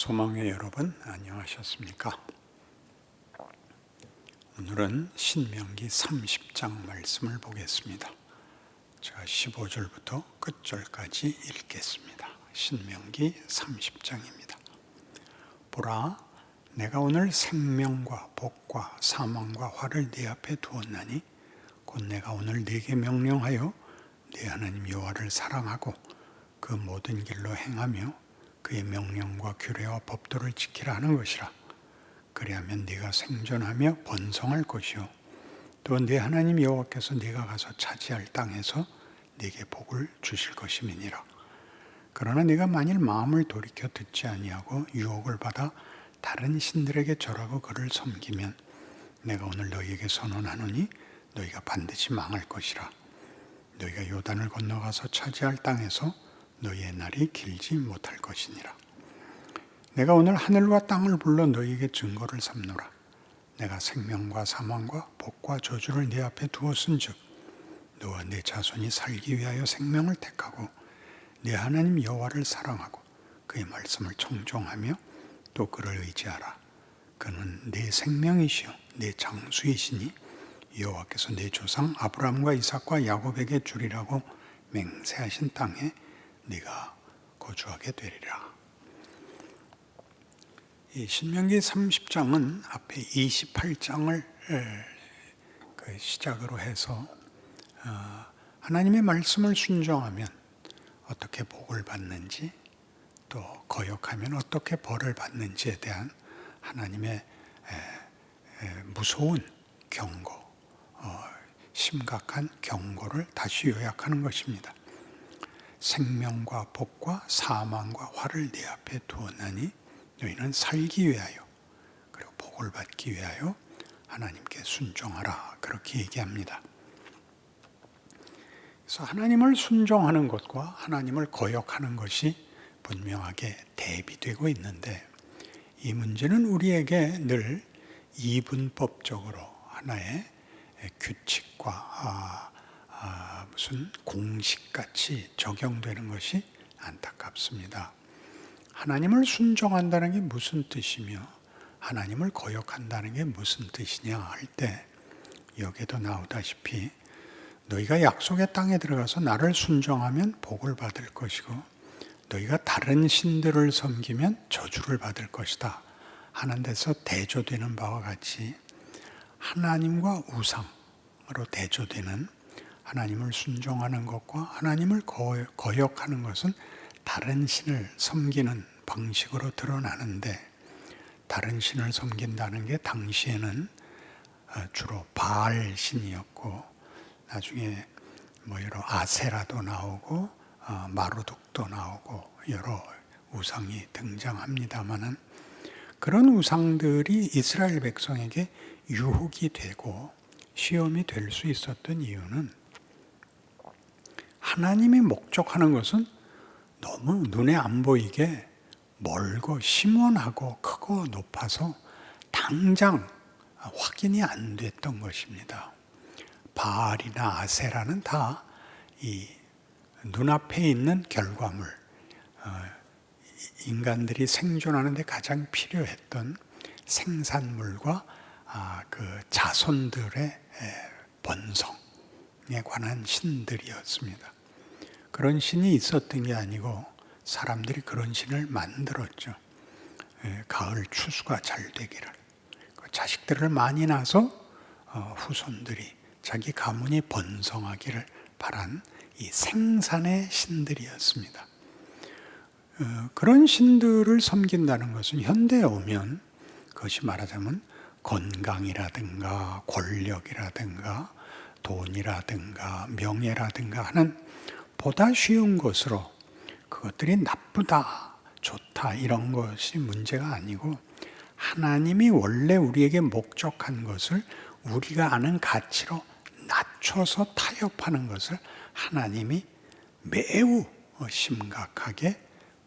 소망의 여러분, 안녕하셨습니까? 오늘은 신명기 30장 말씀을 보겠습니다. 제가 15절부터 끝절까지 읽겠습니다. 신명기 30장입니다. 보라, 내가 오늘 생명과 복과 사망과 화를 네 앞에 두었나니 곧 내가 오늘 네게 명령하여 네 하나님 여호와를 사랑하고 그 모든 길로 행하며 그의 명령과 규례와 법도를 지키라 하는 것이라. 그리하면 네가 생존하며 번성할 것이요 또 네 하나님 여호와께서 네가 가서 차지할 땅에서 네게 복을 주실 것임이니라. 그러나 네가 만일 마음을 돌이켜 듣지 아니하고 유혹을 받아 다른 신들에게 절하고 그를 섬기면 내가 오늘 너희에게 선언하노니 너희가 반드시 망할 것이라. 너희가 요단을 건너가서 차지할 땅에서 너희의 날이 길지 못할 것이니라. 내가 오늘 하늘과 땅을 불러 너희에게 증거를 삼노라. 내가 생명과 사망과 복과 저주를 네 앞에 두었은즉 너와 네 자손이 살기 위하여 생명을 택하고 네 하나님 여호와를 사랑하고 그의 말씀을 청종하며 또 그를 의지하라. 그는 네 생명이시요 네 장수이시니 여호와께서 네 조상 아브라함과 이삭과 야곱에게 주리라고 맹세하신 땅에 네가 거주하게 되리라. 이 신명기 30장은 앞에 28장을 시작으로 해서 하나님의 말씀을 순종하면 어떻게 복을 받는지, 또 거역하면 어떻게 벌을 받는지에 대한 하나님의 무서운 경고, 심각한 경고를 다시 요약하는 것입니다. 생명과 복과 사망과 화를 네 앞에 두었나니 너희는 살기 위하여 그리고 복을 받기 위하여 하나님께 순종하라, 그렇게 얘기합니다. 그래서 하나님을 순종하는 것과 하나님을 거역하는 것이 분명하게 대비되고 있는데, 이 문제는 우리에게 늘 이분법적으로 하나의 규칙과 무슨 공식같이 적용되는 것이 안타깝습니다. 하나님을 순종한다는 게 무슨 뜻이며 하나님을 거역한다는 게 무슨 뜻이냐 할 때, 여기에도 나오다시피 너희가 약속의 땅에 들어가서 나를 순종하면 복을 받을 것이고 너희가 다른 신들을 섬기면 저주를 받을 것이다 하는 데서 대조되는 바와 같이, 하나님과 우상으로 대조되는 하나님을 순종하는 것과 하나님을 거역하는 것은 다른 신을 섬기는 방식으로 드러나는데, 다른 신을 섬긴다는 게 당시에는 주로 바알 신이었고, 나중에 여러 아세라도 나오고 마루둑도 나오고 여러 우상이 등장합니다마는, 그런 우상들이 이스라엘 백성에게 유혹이 되고 시험이 될 수 있었던 이유는, 하나님이 목적하는 것은 너무 눈에 안 보이게 멀고 심원하고 크고 높아서 당장 확인이 안 됐던 것입니다. 바알이나 아세라는 다 이 눈앞에 있는 결과물, 인간들이 생존하는 데 가장 필요했던 생산물과 그 자손들의 번성에 관한 신들이었습니다. 그런 신이 있었던 게 아니고 사람들이 그런 신을 만들었죠. 가을 추수가 잘 되기를, 자식들을 많이 낳아서 후손들이 자기 가문이 번성하기를 바란 이 생산의 신들이었습니다. 그런 신들을 섬긴다는 것은 현대에 오면 그것이 말하자면 건강이라든가 권력이라든가 돈이라든가 명예라든가 하는 보다 쉬운 것으로, 그것들이 나쁘다, 좋다 이런 것이 문제가 아니고, 하나님이 원래 우리에게 목적한 것을 우리가 아는 가치로 낮춰서 타협하는 것을 하나님이 매우 심각하게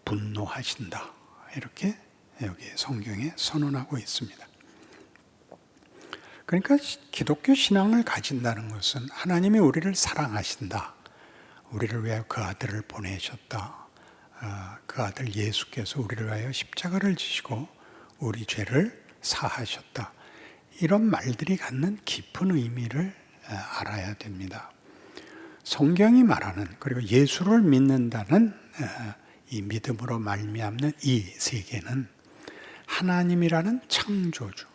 분노하신다, 이렇게 여기 성경에 선언하고 있습니다. 그러니까 기독교 신앙을 가진다는 것은 하나님이 우리를 사랑하신다, 우리를 위하여 그 아들을 보내셨다, 그 아들 예수께서 우리를 위하여 십자가를 지시고 우리 죄를 사하셨다. 이런 말들이 갖는 깊은 의미를 알아야 됩니다. 성경이 말하는, 그리고 예수를 믿는다는 이 믿음으로 말미암는 이 세계는 하나님이라는 창조주,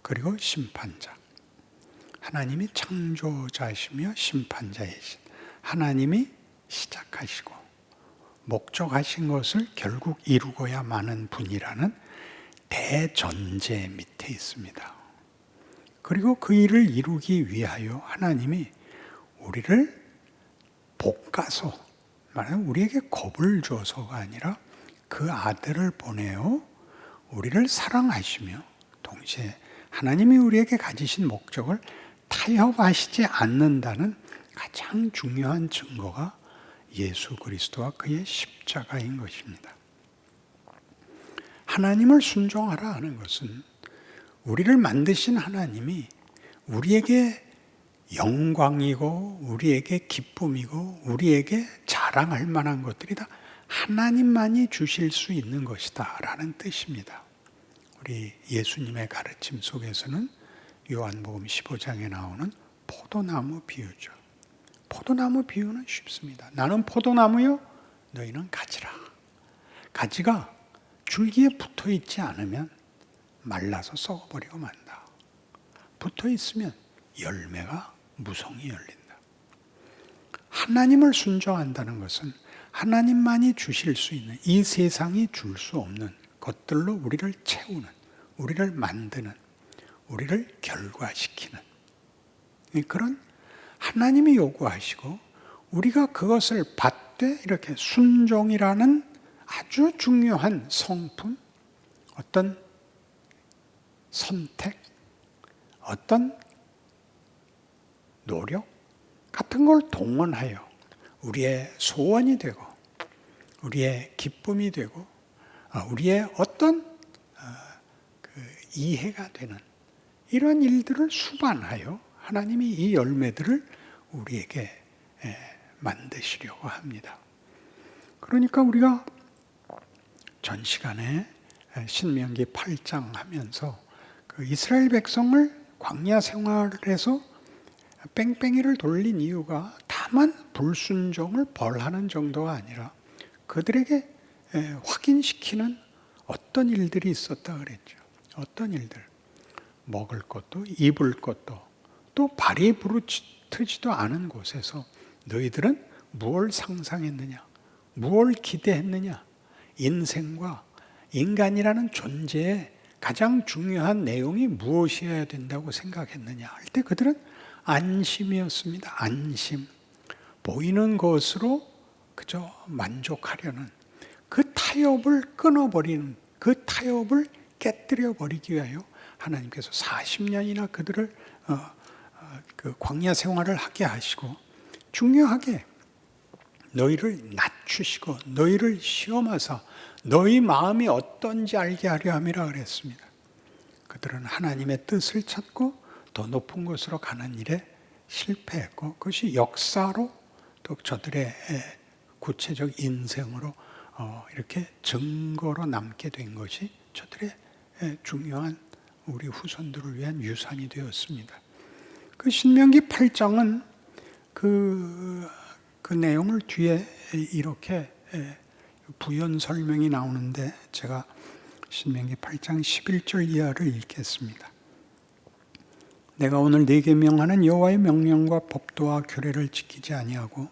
그리고 심판자, 하나님이 창조자시며 심판자이신 하나님이 시작하시고 목적하신 것을 결국 이루고야 마는 분이라는 대전제 밑에 있습니다. 그리고 그 일을 이루기 위하여 하나님이 우리를 볶아서, 말하면 우리에게 겁을 줘서가 아니라 그 아들을 보내어 우리를 사랑하시며 동시에 하나님이 우리에게 가지신 목적을 타협하시지 않는다는 가장 중요한 증거가 예수 그리스도와 그의 십자가인 것입니다. 하나님을 순종하라 하는 것은 우리를 만드신 하나님이 우리에게 영광이고 우리에게 기쁨이고 우리에게 자랑할 만한 것들이 다 하나님만이 주실 수 있는 것이다 라는 뜻입니다. 우리 예수님의 가르침 속에서는 요한복음 15장에 나오는 포도나무 비유죠. 포도나무 비유는 쉽습니다. 나는 포도나무요, 너희는 가지라. 가지가 줄기에 붙어 있지 않으면 말라서 썩어버리고 만다. 붙어 있으면 열매가 무성히 열린다. 하나님을 순종한다는 것은 하나님만이 주실 수 있는, 이 세상이 줄 수 없는 것들로 우리를 채우는, 우리를 만드는, 우리를 결과시키는 그런 하나님이 요구하시고 우리가 그것을 받되 이렇게 순종이라는 아주 중요한 성품, 어떤 선택, 어떤 노력 같은 걸 동원하여 우리의 소원이 되고 우리의 기쁨이 되고 우리의 어떤 이해가 되는 이런 일들을 수반하여 하나님이 이 열매들을 우리에게 만드시려고 합니다. 그러니까 우리가 전 시간에 신명기 8장 하면서 그 이스라엘 백성을 광야 생활에서 뺑뺑이를 돌린 이유가 다만 불순종을 벌하는 정도가 아니라 그들에게 확인시키는 어떤 일들이 있었다 그랬죠. 어떤 일들, 먹을 것도 입을 것도 또 발이 부르트지도 않은 곳에서 너희들은 무엇을 상상했느냐, 무엇을 기대했느냐, 인생과 인간이라는 존재의 가장 중요한 내용이 무엇이어야 된다고 생각했느냐 할 때 그들은 안심이었습니다. 안심. 보이는 것으로 그저 만족하려는 그 타협을 끊어버리는, 그 타협을 깨뜨려 버리기 위하여 하나님께서 40년이나 그들을 그 광야 생활을 하게 하시고 중요하게 너희를 낮추시고 너희를 시험하사 너희 마음이 어떤지 알게 하려 함이라 그랬습니다. 그들은 하나님의 뜻을 찾고 더 높은 곳으로 가는 일에 실패했고 그것이 역사로 또 저들의 구체적 인생으로 이렇게 증거로 남게 된 것이 저들의 중요한 우리 후손들을 위한 유산이 되었습니다. 그 신명기 8장은 그 내용을 뒤에 이렇게 부연 설명이 나오는데 제가 신명기 8장 11절 이하를 읽겠습니다. 내가 오늘 네게 명하는 여호와의 명령과 법도와 규례를 지키지 아니하고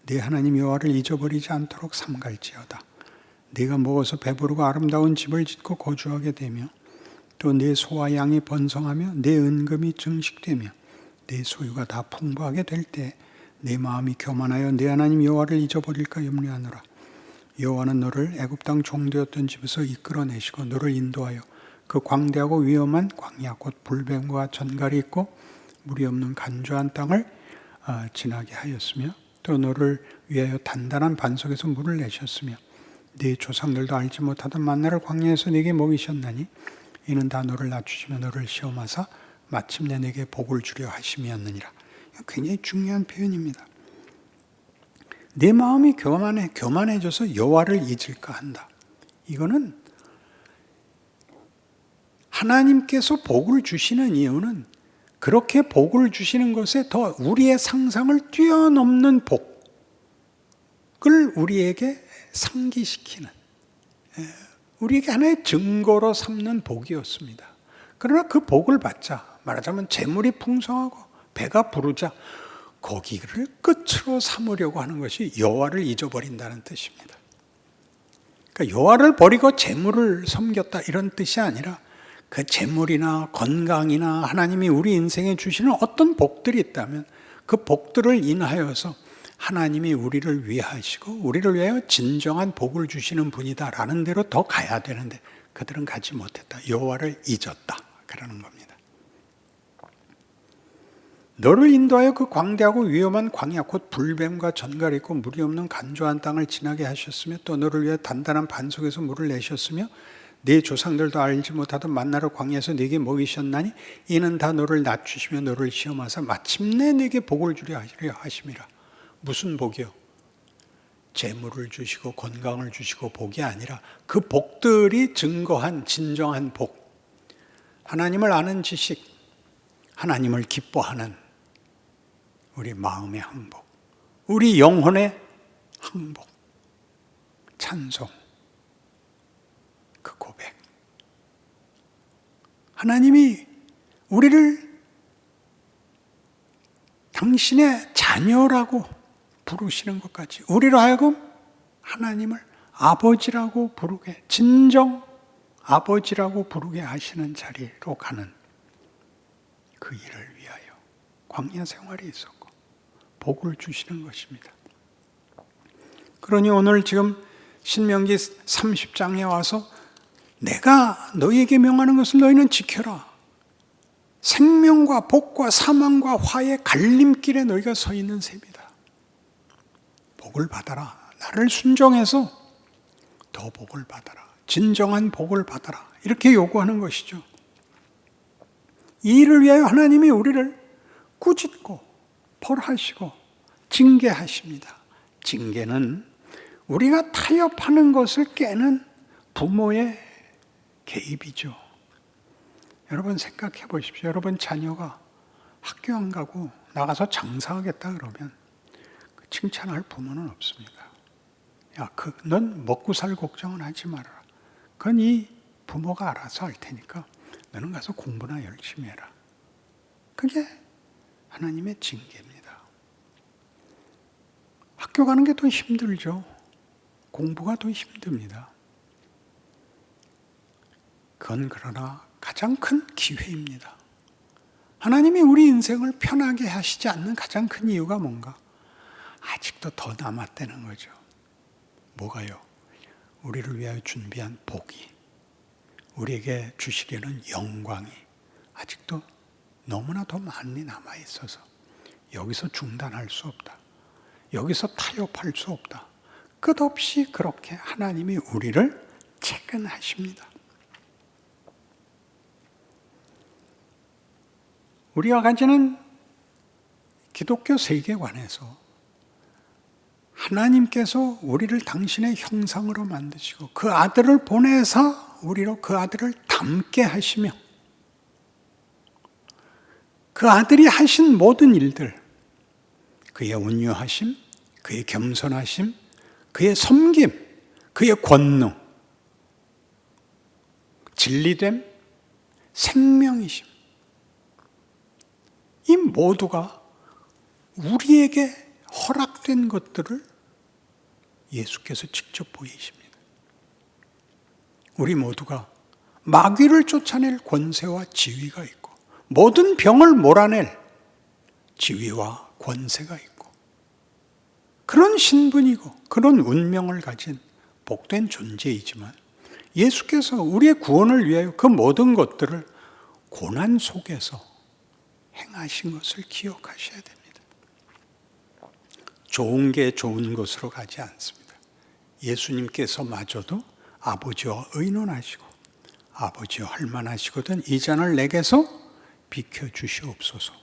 네 하나님 여호와를 잊어버리지 않도록 삼갈지어다. 네가 먹어서 배부르고 아름다운 집을 짓고 거주하게 되며 또 네 소와 양이 번성하며 네 은금이 증식되며 네 소유가 다 풍부하게 될 때 네 마음이 교만하여 네 하나님 여호와를 잊어버릴까 염려하노라. 여호와는 너를 애굽 땅 종되었던 집에서 이끌어내시고 너를 인도하여 그 광대하고 위험한 광야 곧 불뱀과 전갈이 있고 물이 없는 간조한 땅을 지나게 하였으며 또 너를 위하여 단단한 반석에서 물을 내셨으며 네 조상들도 알지 못하던 만나를 광야에서 네게 먹이셨나니 이는 다 너를 낮추시며 너를 시험하사 마침내 네게 복을 주려 하심이었느니라. 굉장히 중요한 표현입니다. 내 마음이 교만해져서 여호와를 잊을까 한다. 이거는 하나님께서 복을 주시는 이유는 그렇게 복을 주시는 것에 더 우리의 상상을 뛰어넘는 복을 우리에게 상기시키는, 우리에게 하나의 증거로 삼는 복이었습니다. 그러나 그 복을 받자, 말하자면 재물이 풍성하고 배가 부르자 거기를 끝으로 삼으려고 하는 것이 여호와를 잊어버린다는 뜻입니다. 그러니까 여호와를 버리고 재물을 섬겼다 이런 뜻이 아니라 그 재물이나 건강이나 하나님이 우리 인생에 주시는 어떤 복들이 있다면 그 복들을 인하여서 하나님이 우리를 위하시고 우리를 위하여 진정한 복을 주시는 분이다라는 대로 더 가야 되는데 그들은 가지 못했다. 여호와를 잊었다. 그러는 겁니다. 너를 인도하여 그 광대하고 위험한 광야 곧 불뱀과 전갈이 있고 물이 없는 간조한 땅을 지나게 하셨으며 또 너를 위해 단단한 반석에서 물을 내셨으며 네 조상들도 알지 못하던 만나를 광야에서 네게 먹이셨나니 이는 다 너를 낮추시며 너를 시험하사 마침내 네게 복을 주려 하심이라. 무슨 복이요? 재물을 주시고 건강을 주시고 복이 아니라 그 복들이 증거한 진정한 복, 하나님을 아는 지식, 하나님을 기뻐하는 우리 마음의 항복, 우리 영혼의 항복, 찬송, 그 고백. 하나님이 우리를 당신의 자녀라고 부르시는 것까지 우리로 하여금 하나님을 아버지라고 부르게, 진정 아버지라고 부르게 하시는 자리로 가는 그 일을 위하여 광야 생활이 있었고 복을 주시는 것입니다. 그러니 오늘 지금 신명기 30장에 와서 내가 너희에게 명하는 것을 너희는 지켜라. 생명과 복과 사망과 화의 갈림길에 너희가 서 있는 셈이다. 복을 받아라. 나를 순종해서 더 복을 받아라. 진정한 복을 받아라. 이렇게 요구하는 것이죠. 이 일을 위하여 하나님이 우리를 꾸짖고 벌하시고 징계하십니다. 징계는 우리가 타협하는 것을 깨는 부모의 개입이죠. 여러분 생각해 보십시오. 여러분 자녀가 학교 안 가고 나가서 장사하겠다 그러면 칭찬할 부모는 없습니다. 야, 넌 먹고 살 걱정은 하지 말아라. 그건 이 부모가 알아서 할 테니까 너는 가서 공부나 열심히 해라. 그게 하나님의 징계입니다. 학교 가는 게 더 힘들죠. 공부가 더 힘듭니다. 그건 그러나 가장 큰 기회입니다. 하나님이 우리 인생을 편하게 하시지 않는 가장 큰 이유가 뭔가? 아직도 더 남았다는 거죠. 뭐가요? 우리를 위하여 준비한 복이, 우리에게 주시려는 영광이 아직도 너무나 더 많이 남아있어서 여기서 중단할 수 없다. 여기서 타협할 수 없다. 끝없이 그렇게 하나님이 우리를 채근하십니다. 우리가 가지는 기독교 세계관에서 하나님께서 우리를 당신의 형상으로 만드시고 그 아들을 보내서 우리로 그 아들을 닮게 하시며 그 아들이 하신 모든 일들, 그의 온유하심, 그의 겸손하심, 그의 섬김, 그의 권능, 진리됨, 생명이심, 이 모두가 우리에게 허락된 것들을 예수께서 직접 보이십니다. 우리 모두가 마귀를 쫓아낼 권세와 지위가 있고 모든 병을 몰아낼 지위와 권세가 있고 그런 신분이고 그런 운명을 가진 복된 존재이지만 예수께서 우리의 구원을 위하여 그 모든 것들을 고난 속에서 행하신 것을 기억하셔야 됩니다. 좋은 게 좋은 것으로 가지 않습니다. 예수님께서 마저도 아버지와 의논하시고 아버지여 할 만하시거든 이 잔을 내게서 비켜주시옵소서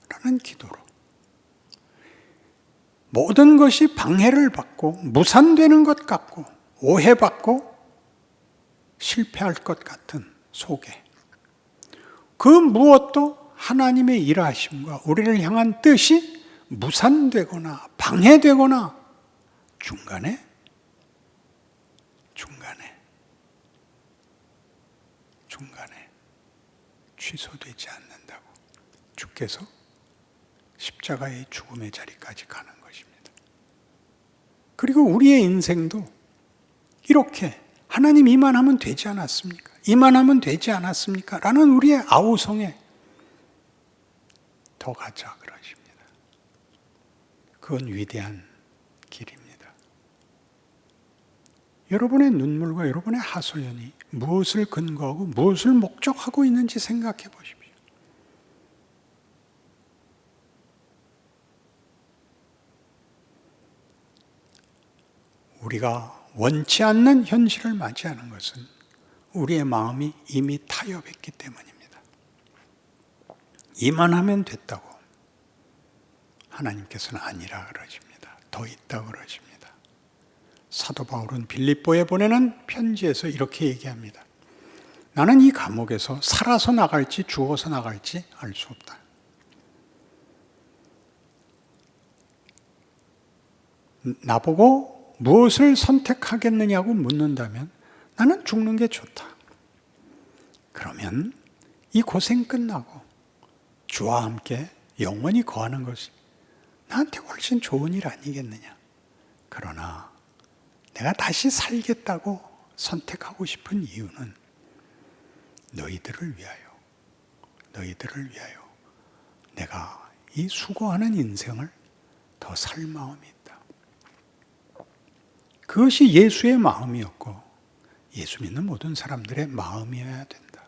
라는 기도로 모든 것이 방해를 받고 무산되는 것 같고 오해받고 실패할 것 같은 속에 그 무엇도 하나님의 일하심과 우리를 향한 뜻이 무산되거나 방해되거나 중간에 취소되지 않는다고. 주께서 십자가의 죽음의 자리까지 가는 것입니다. 그리고 우리의 인생도 이렇게 하나님 이만하면 되지 않았습니까? 이만하면 되지 않았습니까? 라는 우리의 아우성에 더 가자 그러십니다. 그건 위대한 길입니다. 여러분의 눈물과 여러분의 하소연이 무엇을 근거하고 무엇을 목적하고 있는지 생각해 보십시오. 우리가 원치 않는 현실을 맞이하는 것은 우리의 마음이 이미 타협했기 때문입니다. 이만하면 됐다고 하나님께서는 아니라 그러십니다. 더 있다고 그러십니다. 사도 바울은 빌립보에 보내는 편지에서 이렇게 얘기합니다. 나는 이 감옥에서 살아서 나갈지 죽어서 나갈지 알 수 없다. 나보고 무엇을 선택하겠느냐고 묻는다면 나는 죽는 게 좋다. 그러면 이 고생 끝나고 주와 함께 영원히 거하는 것이 나한테 훨씬 좋은 일 아니겠느냐. 그러나 내가 다시 살겠다고 선택하고 싶은 이유는 너희들을 위하여 내가 이 수고하는 인생을 더 살 마음이 있다. 그것이 예수의 마음이었고 예수 믿는 모든 사람들의 마음이어야 된다.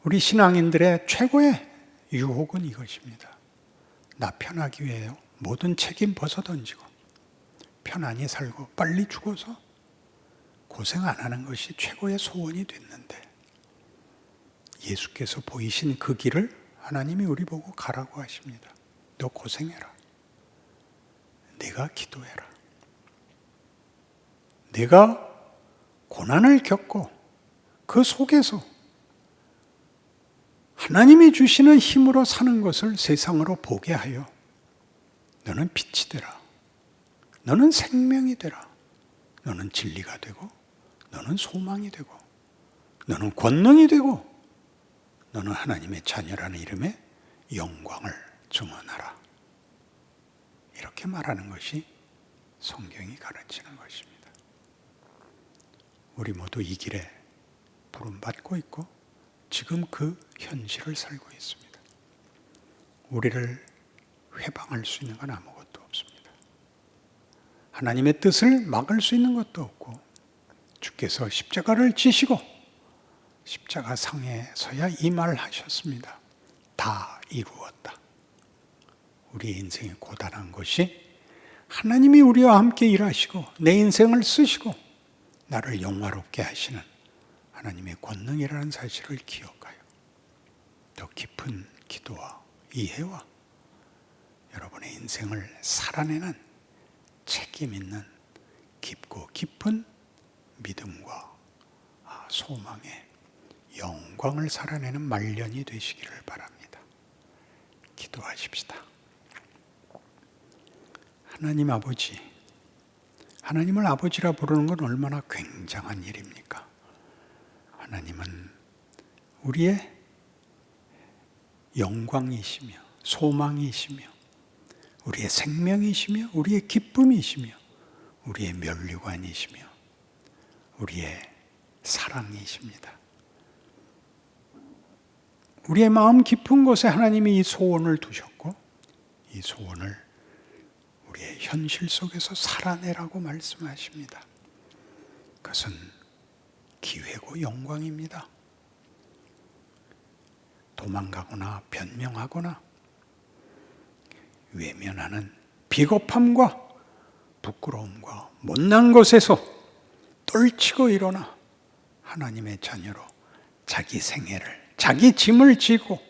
우리 신앙인들의 최고의 유혹은 이것입니다. 나 편하기 위해 모든 책임 벗어던지고 편안히 살고 빨리 죽어서 고생 안 하는 것이 최고의 소원이 됐는데 예수께서 보이신 그 길을 하나님이 우리 보고 가라고 하십니다. 너 고생해라. 내가 기도해라. 내가 고난을 겪고 그 속에서 하나님이 주시는 힘으로 사는 것을 세상으로 보게 하여 너는 빛이 되라. 너는 생명이 되라. 너는 진리가 되고 너는 소망이 되고 너는 권능이 되고 너는 하나님의 자녀라는 이름의 영광을 증언하라. 이렇게 말하는 것이 성경이 가르치는 것입니다. 우리 모두 이 길에 부름받고 있고 지금 그 현실을 살고 있습니다. 우리를 회방할 수 있는 건 아무것도 없습니다. 하나님의 뜻을 막을 수 있는 것도 없고 주께서 십자가를 지시고 십자가 상에 서야 이 말을 하셨습니다. 다 이루었다. 우리의 인생에 고단한 것이 하나님이 우리와 함께 일하시고 내 인생을 쓰시고 나를 영화롭게 하시는 하나님의 권능이라는 사실을 기억하여 더 깊은 기도와 이해와 여러분의 인생을 살아내는 책임 있는 깊고 깊은 믿음과 소망의 영광을 살아내는 말년이 되시기를 바랍니다. 기도하십시다. 하나님 아버지, 하나님을 아버지라 부르는 건 얼마나 굉장한 일입니까? 하나님은 우리의 영광이시며 소망이시며 우리의 생명이시며 우리의 기쁨이시며 우리의 면류관이시며 우리의 사랑이십니다. 우리의 마음 깊은 곳에 하나님이 이 소원을 두셨고 이 소원을 우리의 현실 속에서 살아내라고 말씀하십니다. 그것은 기회고 영광입니다. 도망가거나 변명하거나 외면하는 비겁함과 부끄러움과 못난 것에서 떨치고 일어나 하나님의 자녀로 자기 생애를 자기 짐을 지고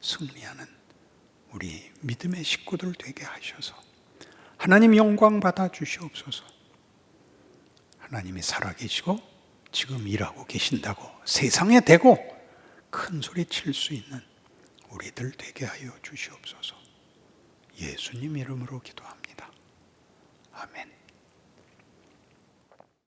승리하는 우리 믿음의 식구들 되게 하셔서 하나님 영광 받아 주시옵소서. 하나님이 살아계시고 지금 일하고 계신다고 세상에 대고 큰 소리 칠 수 있는 우리들 되게 하여 주시옵소서. 예수님 이름으로 기도합니다. 아멘.